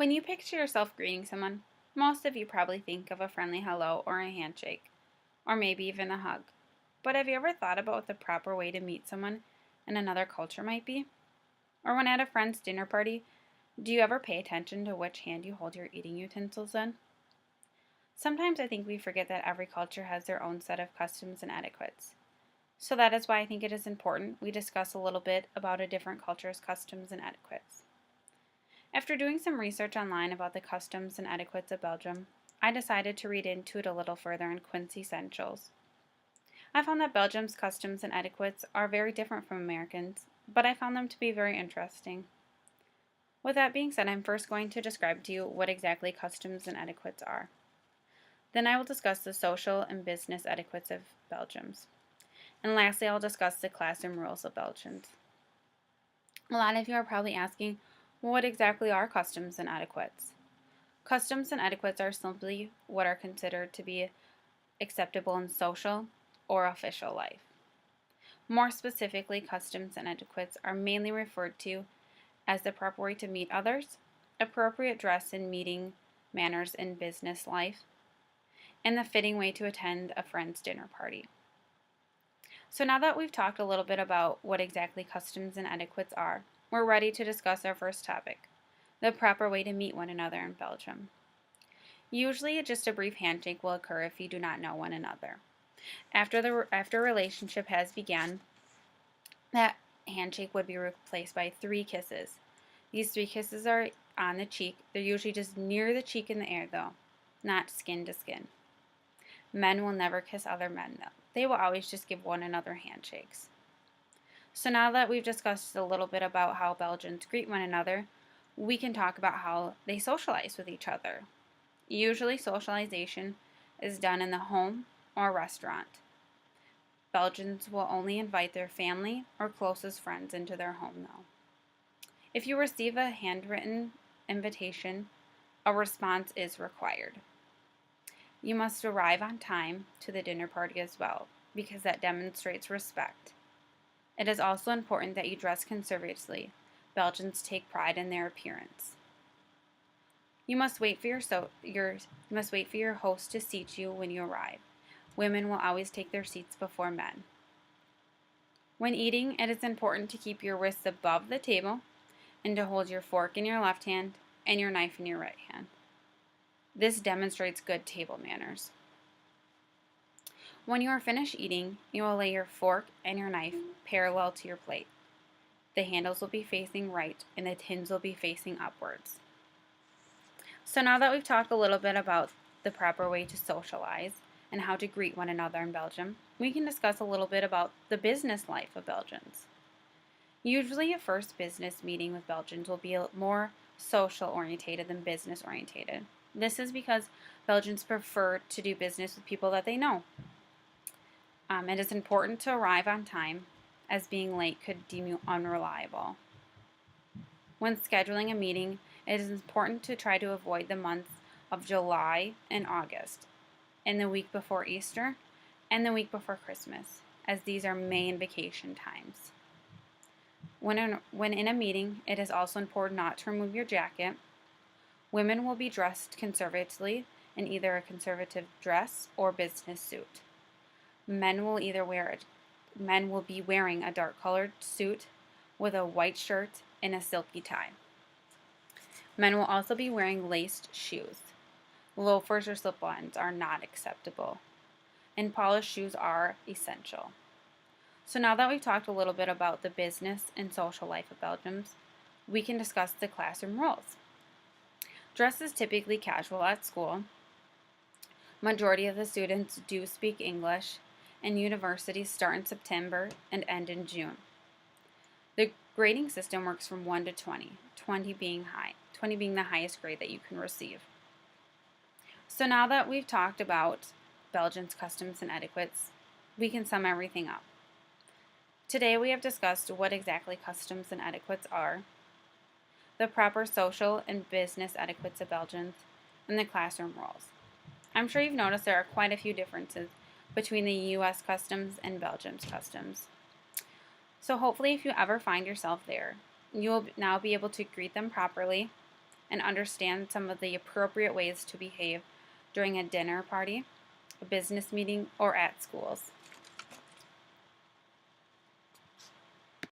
When you picture yourself greeting someone, most of you probably think of a friendly hello or a handshake, or maybe even a hug. But have you ever thought about what the proper way to meet someone in another culture might be? Or when at a friend's dinner party, do you ever pay attention to which hand you hold your eating utensils in? Sometimes I think we forget that every culture has their own set of customs and etiquettes. So that is why I think it is important we discuss a little bit about a different culture's customs and etiquettes. After doing some research online about the customs and etiquettes of Belgium, I decided to read into it a little further in Quincy Essentials. I found that Belgium's customs and etiquettes are very different from Americans, but I found them to be very interesting. With that being said, I'm first going to describe to you what exactly customs and etiquettes are. Then I will discuss the social and business etiquettes of Belgium's. And lastly, I'll discuss the classroom rules of Belgians. A lot of you are probably asking, what exactly are customs and etiquettes? Customs and etiquettes are simply what are considered to be acceptable in social or official life. More specifically, customs and etiquettes are mainly referred to as the proper way to meet others, appropriate dress and meeting manners in business life, and the fitting way to attend a friend's dinner party. So now that we've talked a little bit about what exactly customs and etiquettes are, we're ready to discuss our first topic, the proper way to meet one another in Belgium. Usually, just a brief handshake will occur if you do not know one another. After a relationship has begun, that handshake would be replaced by 3 kisses. These 3 kisses are on the cheek. They're usually just near the cheek in the air, though, not skin to skin. Men will never kiss other men, though. They will always just give one another handshakes. So now that we've discussed a little bit about how Belgians greet one another, we can talk about how they socialize with each other. Usually socialization is done in the home or restaurant. Belgians will only invite their family or closest friends into their home, though. If you receive a handwritten invitation, a response is required. You must arrive on time to the dinner party as well, because that demonstrates respect. It is also important that you dress conservatively. Belgians take pride in their appearance. You must wait for your host to seat you when you arrive. Women will always take their seats before men. When eating, it is important to keep your wrists above the table and to hold your fork in your left hand and your knife in your right hand. This demonstrates good table manners. When you are finished eating, you will lay your fork and your knife parallel to your plate. The handles will be facing right and the tins will be facing upwards. So now that we've talked a little bit about the proper way to socialize and how to greet one another in Belgium, we can discuss a little bit about the business life of Belgians. Usually a first business meeting with Belgians will be more social orientated than business orientated. This is because Belgians prefer to do business with people that they know. It is important to arrive on time, as being late could deem you unreliable. When scheduling a meeting, it is important to try to avoid the months of July and August, and the week before Easter, and the week before Christmas, as these are main vacation times. When in a meeting, it is also important not to remove your jacket. Women will be dressed conservatively in either a conservative dress or business suit. Men will be wearing a dark colored suit with a white shirt and a silky tie. Men will also be wearing laced shoes. Loafers or slip-ons are not acceptable, and polished shoes are essential. So now that we've talked a little bit about the business and social life of Belgium, we can discuss the classroom rules. Dress is typically casual at school. Majority of the students do speak English, and universities start in September and end in June. The grading system works from 1 to 20, 20 being the highest grade that you can receive. So now that we've talked about Belgium's customs and etiquettes, we can sum everything up. Today we have discussed what exactly customs and etiquettes are, the proper social and business etiquettes of Belgium, and the classroom rules. I'm sure you've noticed there are quite a few differences between the U.S. customs and Belgium's customs. So hopefully if you ever find yourself there, you will now be able to greet them properly and understand some of the appropriate ways to behave during a dinner party, a business meeting, or at schools.